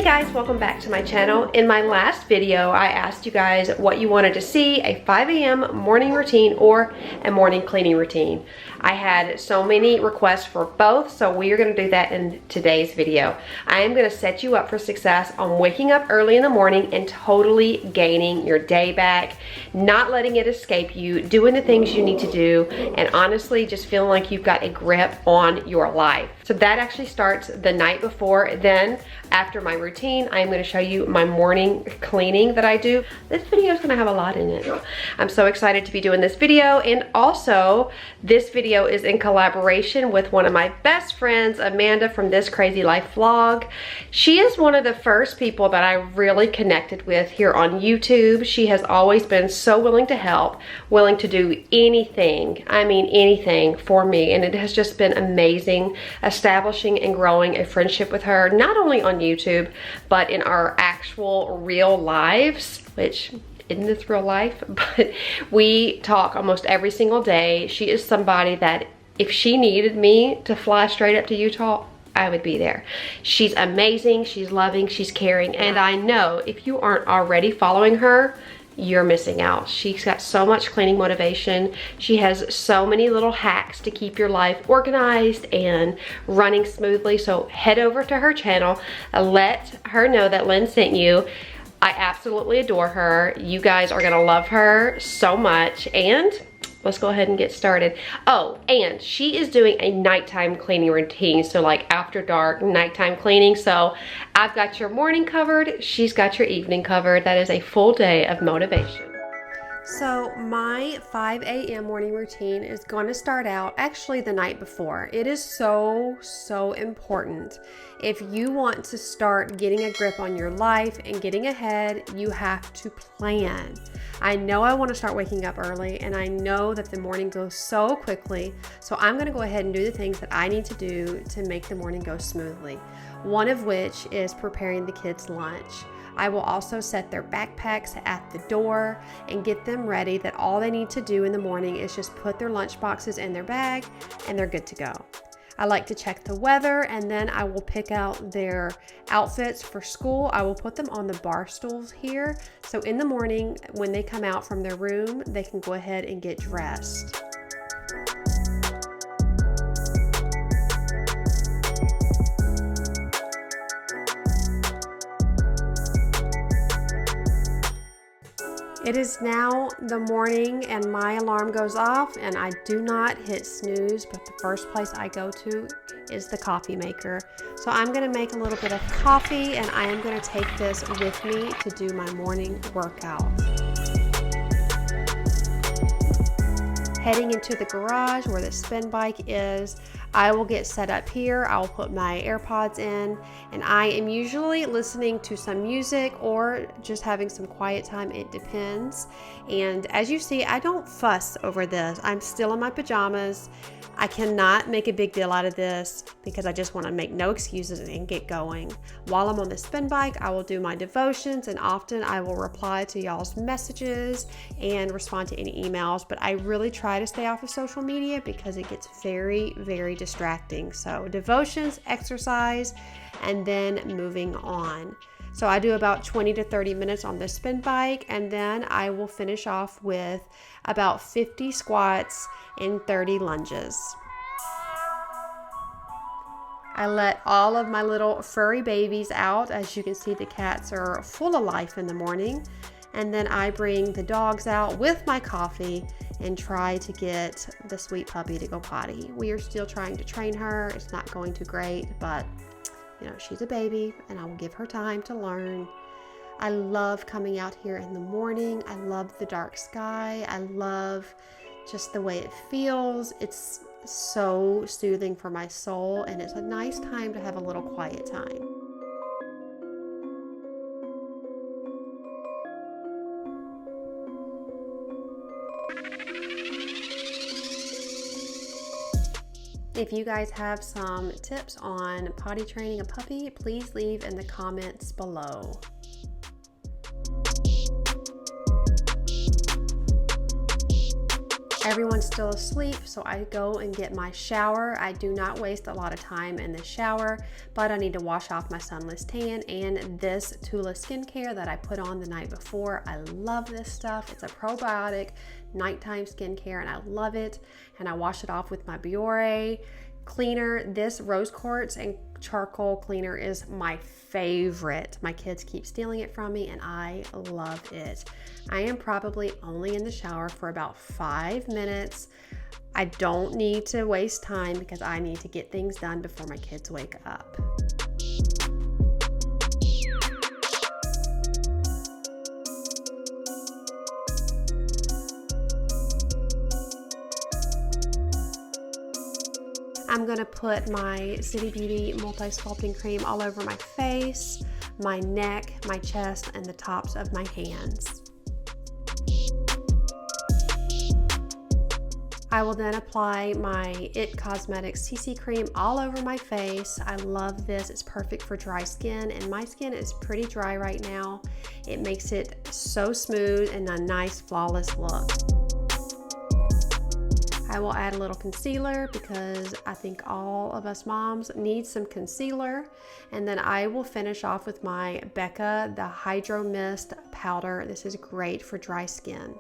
Hey guys, welcome back to my channel. In my last video, I asked you guys what you wanted to see, a 5 a.m. morning routine or a morning cleaning routine. I had so many requests for both, so we are gonna do that in today's video. I am gonna set you up for success on waking up early in the morning and totally gaining your day back, not letting it escape you, doing the things you need to do, and honestly, just feeling like you've got a grip on your life. So that actually starts the night before. Then after my routine, I am going to show you my morning cleaning that I do. This video is going to have a lot in it. I'm so excited to be doing this video, and also this video is in collaboration with one of my best friends, Amanda from This Crazy Life vlog. She is one of the first people that I really connected with here on YouTube. She has always been so willing to help, willing to do anything, I mean anything for me, and it has just been amazing establishing and growing a friendship with her, not only on YouTube, but in our actual real lives, which isn't this real life, but we talk almost every single day. She is somebody that if she needed me to fly straight up to Utah, I would be there. She's amazing, she's loving, she's caring, and I know if you aren't already following her, you're missing out. She's got so much cleaning motivation. She has so many little hacks to keep your life organized and running smoothly. So head over to her channel, let her know that Lynn sent you. I absolutely adore her. You guys are gonna love her so much, and let's go ahead and get started. Oh, and she is doing a nighttime cleaning routine. So like after dark, nighttime cleaning. So I've got your morning covered. She's got your evening covered. That is a full day of motivation. So my 5 a.m. morning routine is going to start out actually the night before. It is so important. If you want to start getting a grip on your life and getting ahead, you have to plan. I know I want to start waking up early, and I know that the morning goes so quickly. So I'm going to go ahead and do the things that I need to do to make the morning go smoothly. One of which is preparing the kids' lunch. I will also set their backpacks at the door and get them ready that all they need to do in the morning is just put their lunch boxes in their bag and they're good to go. I like to check the weather, and then I will pick out their outfits for school. I will put them on the bar stools here. So in the morning when they come out from their room, they can go ahead and get dressed. It is now the morning and my alarm goes off, and I do not hit snooze, but the first place I go to is the coffee maker. So I'm going to make a little bit of coffee, and I am going to take this with me to do my morning workout. Heading into the garage where the spin bike is, I will get set up here. I will put my AirPods in, and I am usually listening to some music or just having some quiet time. It depends. And as you see, I don't fuss over this. I'm still in my pajamas. I cannot make a big deal out of this because I just want to make no excuses and get going. While I'm on the spin bike, I will do my devotions, and often I will reply to y'all's messages and respond to any emails, but I really try to stay off of social media because it gets very distracting. So devotions, exercise, and then moving on. So I do about 20 to 30 minutes on the spin bike, and then I will finish off with about 50 squats and 30 lunges. I let all of my little furry babies out. As you can see, the cats are full of life in the morning. And then I bring the dogs out with my coffee and try to get the sweet puppy to go potty. We are still trying to train her. It's not going too great, but you know, she's a baby and I will give her time to learn. I love coming out here in the morning. I love the dark sky. I love just the way it feels. It's so soothing for my soul, and it's a nice time to have a little quiet time. If you guys have some tips on potty training a puppy, please leave in the comments below. Everyone's still asleep, so I go and get my shower. I do not waste a lot of time in the shower, but I need to wash off my sunless tan and this Tula skincare that I put on the night before. I love this stuff. It's a probiotic nighttime skincare and I love it. And I wash it off with my Biore cleaner. This rose quartz and charcoal cleaner is my favorite. My kids keep stealing it from me and I love it. I am probably only in the shower for about 5 minutes. I don't need to waste time because I need to get things done before my kids wake up. I'm gonna put my City Beauty multi-sculpting cream all over my face, my neck, my chest, and the tops of my hands. I will then apply my IT Cosmetics CC cream all over my face. I love this. It's perfect for dry skin, and my skin is pretty dry right now. It makes it so smooth and a nice, flawless look. I will add a little concealer because I think all of us moms need some concealer. And then I will finish off with my Becca, the Hydro Mist powder. This is great for dry skin.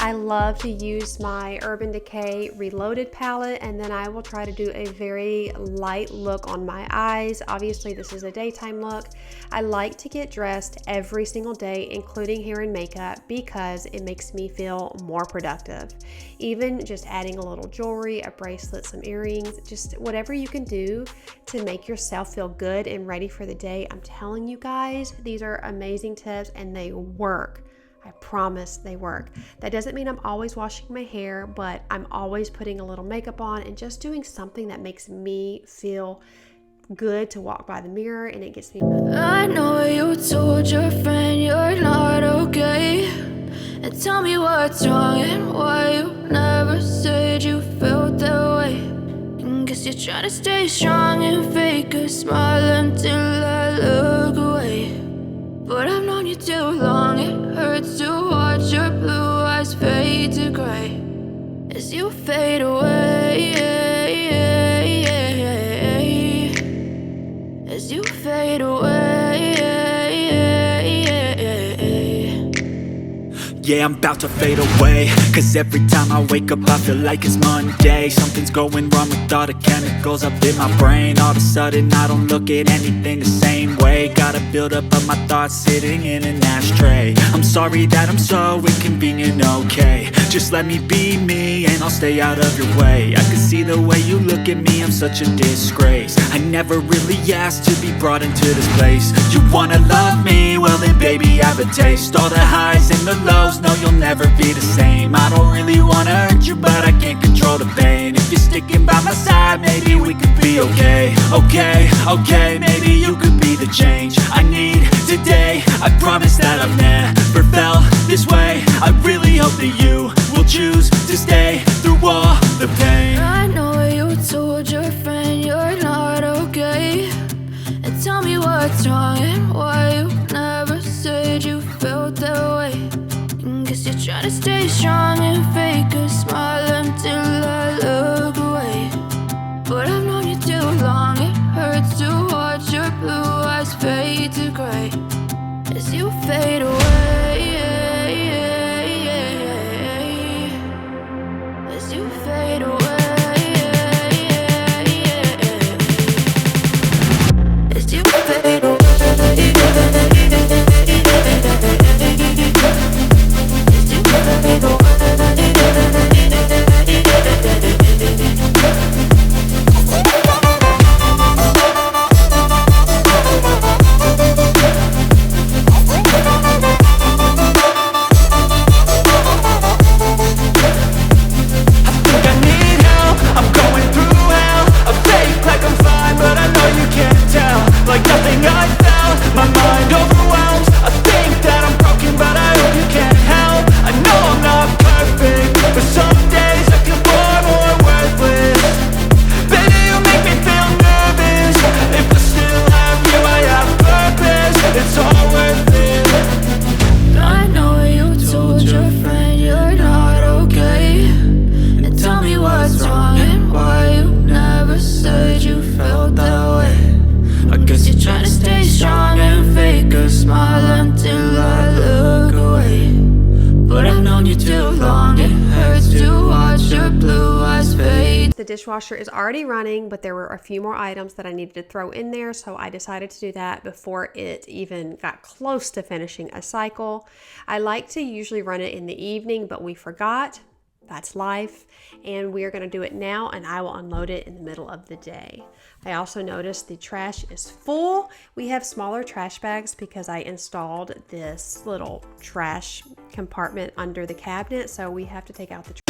I love to use my Urban Decay Reloaded palette, and then I will try to do a very light look on my eyes. Obviously, this is a daytime look. I like to get dressed every single day, including hair and makeup, because it makes me feel more productive. Even just adding a little jewelry, a bracelet, some earrings, just whatever you can do to make yourself feel good and ready for the day. I'm telling you guys, these are amazing tips and they work. I promise they work. That doesn't mean I'm always washing my hair, but I'm always putting a little makeup on and just doing something that makes me feel good to walk by the mirror, and it gets me. I know you told your friend you're not okay, and tell me what's wrong and why you never said you felt that way. And guess you're trying to stay strong and fake a smile until I look away. But I've known you too long, it hurts to watch your blue eyes fade to gray as you fade away, as you fade away. Yeah, I'm about to fade away, cause every time I wake up I feel like it's Monday. Something's going wrong with all the chemicals up in my brain. All of a sudden I don't look at anything the same way. Gotta build up of my thoughts sitting in an ashtray. I'm sorry that I'm so inconvenient, okay. Just let me be me and I'll stay out of your way. I can see the way you look at me, I'm such a disgrace. I never really asked to be brought into this place. You wanna love me? Well then baby I have a taste. All the highs and the lows, no you'll never be the same. I don't really wanna hurt you, but I can't control the pain. If you're sticking by my side, maybe we could be okay. Okay, maybe you could be the change I need today. I promise that I've never felt this way. I really hope that you will choose to stay through all the pain. I know you told your friend you're not okay, and tell me what's wrong and why you never said you felt that way. And guess you're trying to stay strong and fake a smile until I look away. But I've known you too long, it hurts to watch your blue eyes fade to gray as you fade away, as you fade away, as you fade away. As you fade away. the dishwasher is already running, but there were a few more items that I needed to throw in there, so I decided to do that before it even got close to finishing a cycle. I like to usually run it in the evening, but we forgot. That's life, and we are going to do it now, and I will unload it in the middle of the day. I also noticed the trash is full. We have smaller trash bags because I installed this little trash compartment under the cabinet, so we have to take out the trash.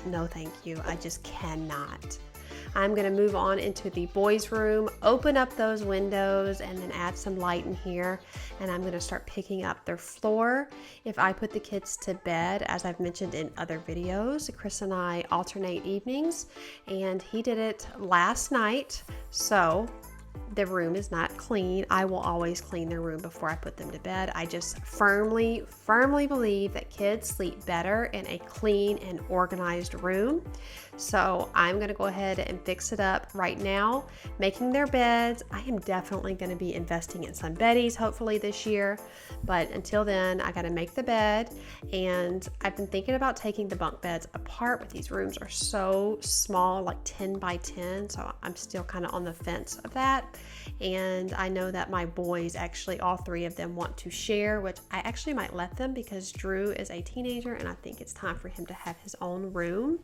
No, thank you. I just cannot. I'm going to move on into the boys' room, open up those windows, and then add some light in here. And I'm going to start picking up their floor. If I put the kids to bed, as I've mentioned in other videos, Chris and I alternate evenings, and he did it last night. So the room is not clean. I will always clean their room before I put them to bed. I just firmly believe that kids sleep better in a clean and organized room. So I'm going to go ahead and fix it up right now, making their beds. I am definitely going to be investing in some beddies hopefully this year, but until then I got to make the bed. And I've been thinking about taking the bunk beds apart, but these rooms are so small, like 10 by 10, so I'm still kind of on the fence of that. And I know that my boys, actually all three of them, want to share, which I actually might let them because Drew is a teenager and I think it's time for him to have his own room.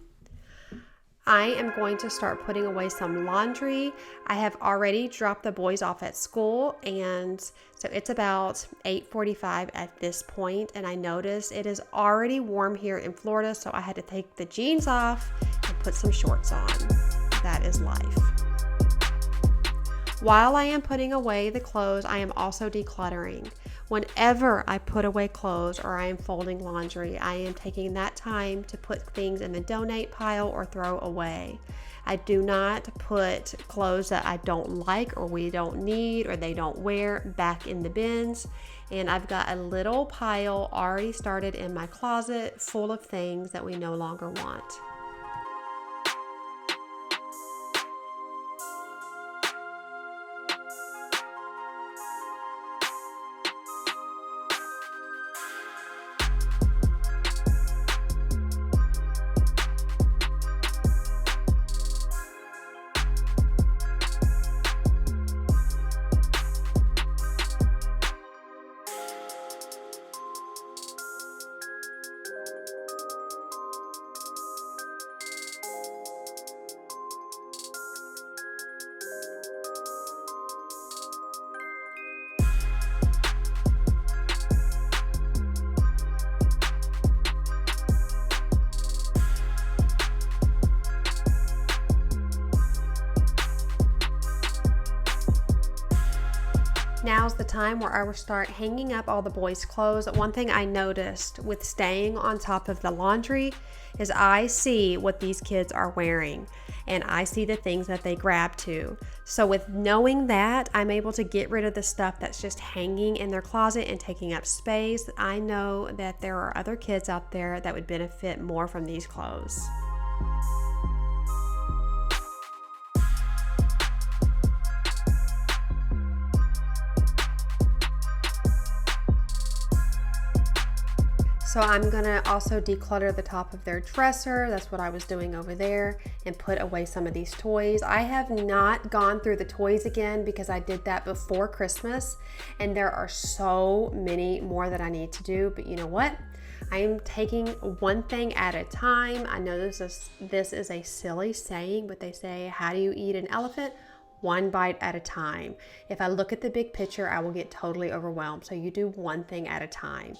I am going to start putting away some laundry. I have already dropped the boys off at school, and so it's about 8:45 at this point, and I noticed it is already warm here in Florida, so I had to take the jeans off and put some shorts on. That is life. While I am putting away the clothes, I am also decluttering. Whenever I put away clothes or I am folding laundry, I am taking that time to put things in the donate pile or throw away. I do not put clothes that I don't like or we don't need or they don't wear back in the bins. And I've got a little pile already started in my closet full of things that we no longer want. Now's the time where I will start hanging up all the boys' clothes. One thing I noticed with staying on top of the laundry is I see what these kids are wearing and I see the things that they grab to. So with knowing that, I'm able to get rid of the stuff that's just hanging in their closet and taking up space. I know that there are other kids out there that would benefit more from these clothes. So I'm gonna also declutter the top of their dresser. That's what I was doing over there. and put away some of these toys. I have not gone through the toys again because I did that before Christmas, and there are so many more that I need to do. But you know what? I am taking one thing at a time. I know this is a silly saying, but they say, how do you eat an elephant? One bite at a time. If I look at the big picture, I will get totally overwhelmed. So you do one thing at a time.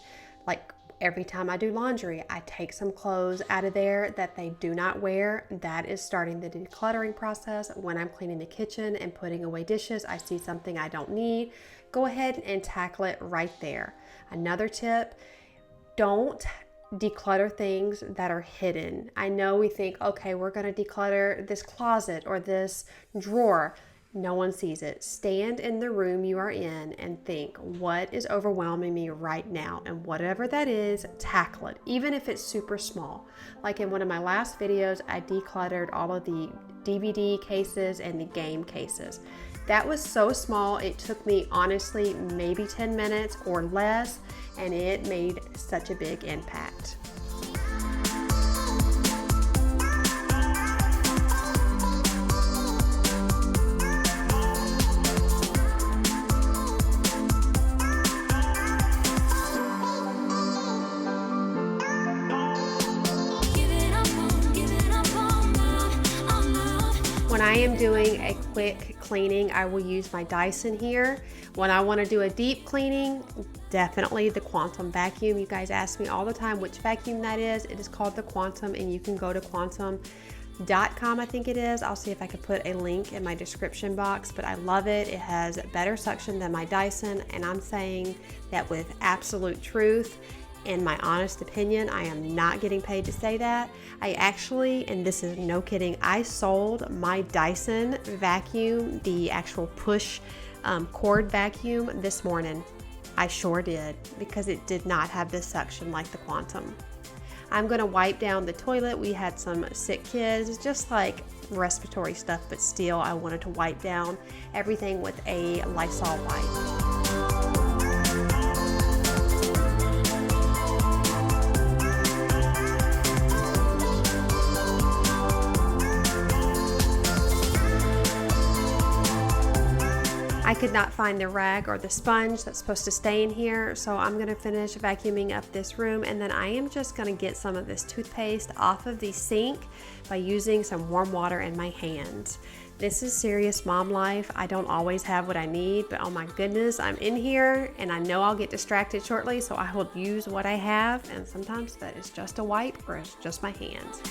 Like every time I do laundry, I take some clothes out of there that they do not wear. That is starting the decluttering process. When I'm cleaning the kitchen and putting away dishes, I see something I don't need, go ahead and tackle it right there. Another tip, don't declutter things that are hidden. I know we think, okay, we're going to declutter this closet or this drawer. No one sees it. Stand in the room you are in and think, what is overwhelming me right now? And whatever that is, tackle it, even if it's super small. Like in one of my last videos, I decluttered all of the DVD cases and the game cases. That was so small, it took me honestly maybe 10 minutes or less, and it made such a big impact. When I am doing a quick cleaning, I will use my Dyson here. When I want to do a deep cleaning, definitely the Quantum vacuum. You guys ask me all the time which vacuum that is. It is called the Quantum, and you can go to quantum.com, I think it is. I'll see if I could put a link in my description box, but I love it. It has better suction than my Dyson, and I'm saying that with absolute truth. In my honest opinion, I am not getting paid to say that. I actually, and this is no kidding, I sold my Dyson vacuum, the actual push cord vacuum, this morning. I sure did, because it did not have this suction like the Quantum. I'm going to wipe down the toilet. We had some sick kids, just like respiratory stuff, but still I wanted to wipe down everything with a Lysol wipe. I could not find the rag or the sponge that's supposed to stay in here, so I'm going to finish vacuuming up this room, and then I am just going to get some of this toothpaste off of the sink by using some warm water in my hands. This is serious mom life. I don't always have what I need, but oh my goodness, I'm in here and I know I'll get distracted shortly, so I will use what I have, and sometimes that is just a wipe or it's just my hands.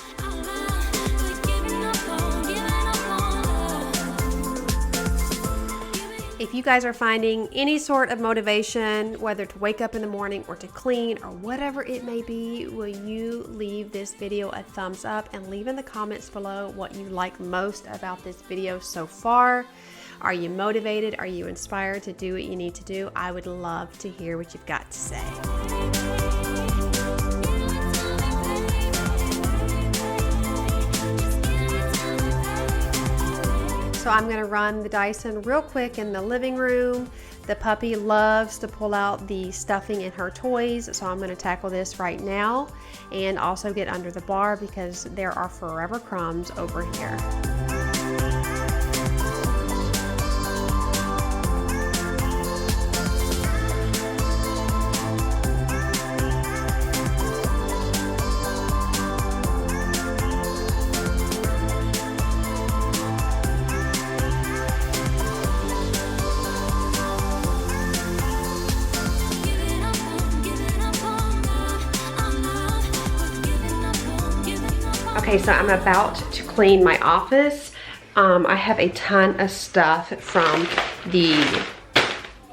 If you guys are finding any sort of motivation, whether to wake up in the morning or to clean or whatever it may be, will you leave this video a thumbs up and leave in the comments below what you like most about this video so far? Are you motivated? Are you inspired to do what you need to do? I would love to hear what you've got to say. So I'm going to run the Dyson real quick in the living room. The puppy loves to pull out the stuffing in her toys, so I'm going to tackle this right now and also get under the bar because there are forever crumbs over here. Okay, so I'm about to clean my office. I have a ton of stuff from the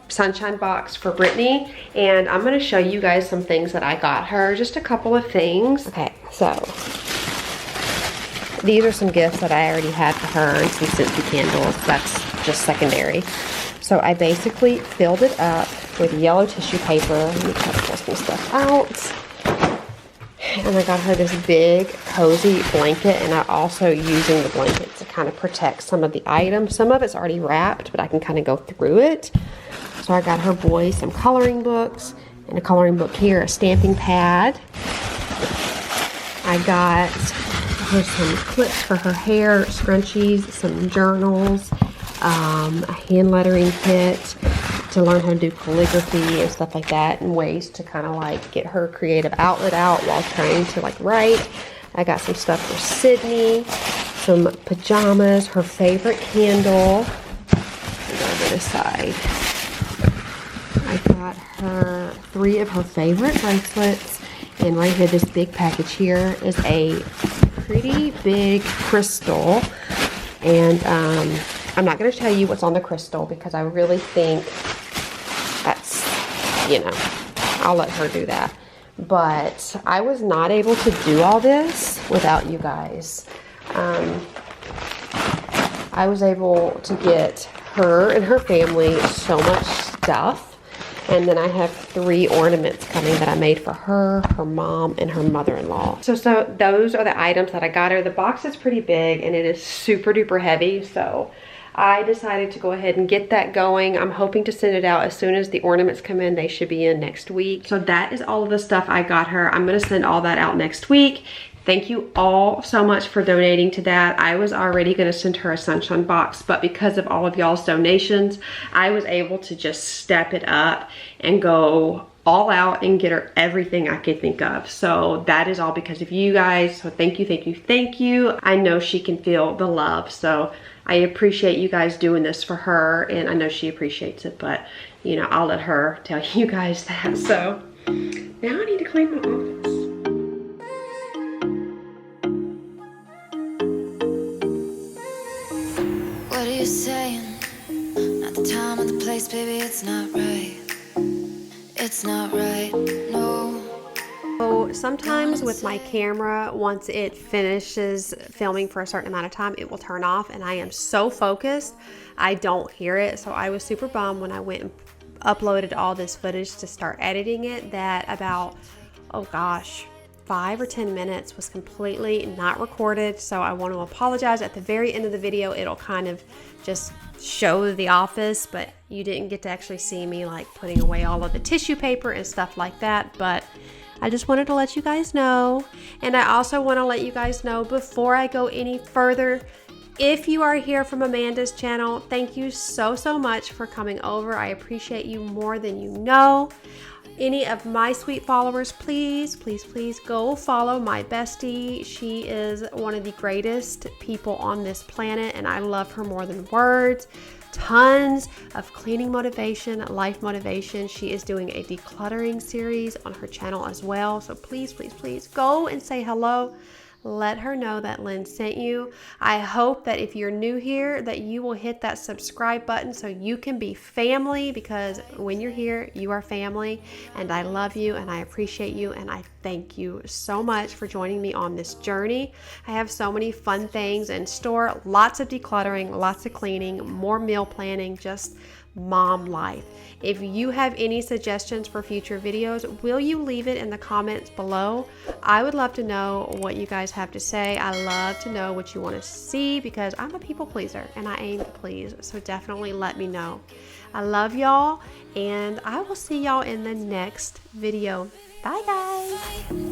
Sunshine box for Brittany, and I'm going to show you guys some things that I got her, just a couple of things. Okay, so these are some gifts that I already had for her, and some Scentsy candles. That's just secondary. So I basically filled it up with yellow tissue paper. Let me try to pull some stuff out. And I got her this big cozy blanket, and I'm also using the blanket to kind of protect some of the items. Some of it's already wrapped, but I can kind of go through it. So I got her boys some coloring books, and a coloring book here, a stamping pad. I got her some clips for her hair, scrunchies, some journals, a hand lettering kit to learn how to do calligraphy and stuff like that, and ways to kind of like get her creative outlet out while trying to like write. I got some stuff for Sydney, some pajamas, her favorite candle. Go over this side. I got her 3 of her favorite bracelets, and right here, this big package here is a pretty big crystal, and I'm not going to tell you what's on the crystal because I really think that's, you know, I'll let her do that. But I was not able to do all this without you guys. I was able to get her and her family so much stuff. And then I have 3 ornaments coming that I made for her, her mom, and her mother-in-law. So those are the items that I got her. The box is pretty big and it is super duper heavy. So I decided to go ahead and get that going. I'm hoping to send it out as soon as the ornaments come in. They should be in next week. So that is all of the stuff I got her. I'm gonna send all that out next week. Thank you all so much for donating to that. I was already gonna send her a sunshine box, but because of all of y'all's donations, I was able to just step it up and go all out and get her everything I could think of. So that is all because of you guys. So thank you, thank you, thank you. I know she can feel the love. So I appreciate you guys doing this for her, and I know she appreciates it, but you know, I'll let her tell you guys that. So now I need to clean my office. What are you saying? Not the time or the place, baby, it's not right. It's not right, no. So sometimes with my camera, once it finishes filming for a certain amount of time, it will turn off, and I am so focused, I don't hear it. So I was super bummed when I went and uploaded all this footage to start editing it, that about, oh gosh, 5 or 10 minutes was completely not recorded. So I want to apologize. At the very end of the video, it'll kind of just show the office, but you didn't get to actually see me like putting away all of the tissue paper and stuff like that. But I just wanted to let you guys know. And I also want to let you guys know before I go any further, if you are here from Amanda's channel, thank you so much for coming over. I appreciate you more than you know. Any of my sweet followers, please go follow my bestie. She is one of the greatest people on this planet, and I love her more than words. Tons of cleaning motivation, life motivation. She is doing a decluttering series on her channel as well. So please go and say hello. Let her know that Lynn sent you. I hope that if you're new here, that you will hit that subscribe button so you can be family, because when you're here, you are family, and I love you and I appreciate you, and I thank you so much for joining me on this journey. I have so many fun things in store, lots of decluttering, lots of cleaning, more meal planning, just mom life. If you have any suggestions for future videos, will you leave it in the comments below? I would love to know what you guys have to say. I love to know what you want to see, because I'm a people pleaser and I aim to please. So definitely let me know. I love y'all, and I will see y'all in the next video. Bye guys.